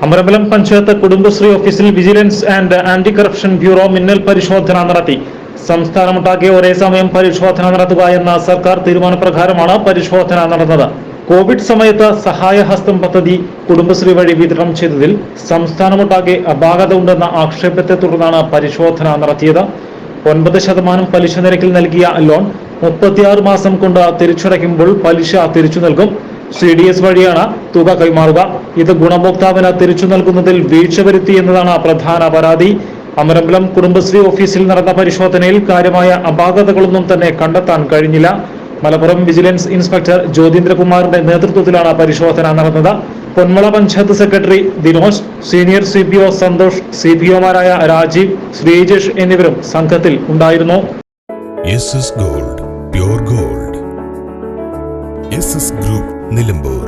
അമരമ്പലം പഞ്ചായത്ത് കുടുംബശ്രീ ഓഫീസിൽ vigilance and anti corruption bureau മിന്നൽ പരിശോധന നടത്തി. സംസ്ഥാനമൊട്ടാകെ ഒരേ സമയം പരിശോധന നടത്തുക എന്ന സർക്കാർ തീരുമാനപ്രകാരമാണ് പരിശോധന നടന്നത്. കോവിഡ് സമയത്ത് സഹായഹസ്തം പദ്ധതി കുടുംബശ്രീ വഴി വിതരണം ചെയ്തതിൽ സംസ്ഥാനമൊട്ടാകെ അപാകത ഉണ്ടെന്ന ആക്ഷേപത്തെ തുടർന്നാണ് പരിശോധന നടത്തിയത്. 9% പലിശ നിരക്കിൽ നൽകിയ ലോൺ 36 മാസം കൊണ്ട് തിരിച്ചടയ്ക്കുമ്പോൾ പലിശ തിരിച്ചു നൽകും. CDS വഴിയാണ് തുക കൈമാറുക. ഇത് ഗുണഭോക്താവിന് തിരിച്ചു നൽകുന്നതിൽ വീഴ്ച വരുത്തി എന്നതാണ് പ്രധാന പരാതി. അമരമ്പലം കുടുംബശ്രീ ഓഫീസിൽ നടന്ന പരിശോധനയിൽ കാര്യമായ അപാകതകളൊന്നും തന്നെ കണ്ടെത്താൻ കഴിഞ്ഞില്ല. മലപ്പുറം വിജിലൻസ് ഇൻസ്പെക്ടർ ജ്യോതിന്ദ്രകുമാറിന്റെ നേതൃത്വത്തിലാണ് പരിശോധന നടന്നത്. Ponmala panchayat secretary Dinosh, senior CPO Santhosh, CPOമാരായ രാജീവ്, ശ്രീജേഷ് എന്നിവരും സംഘത്തിൽ ഉണ്ടായിരുന്നു. SS Gold, Pure Gold. SS Group, Nilambur.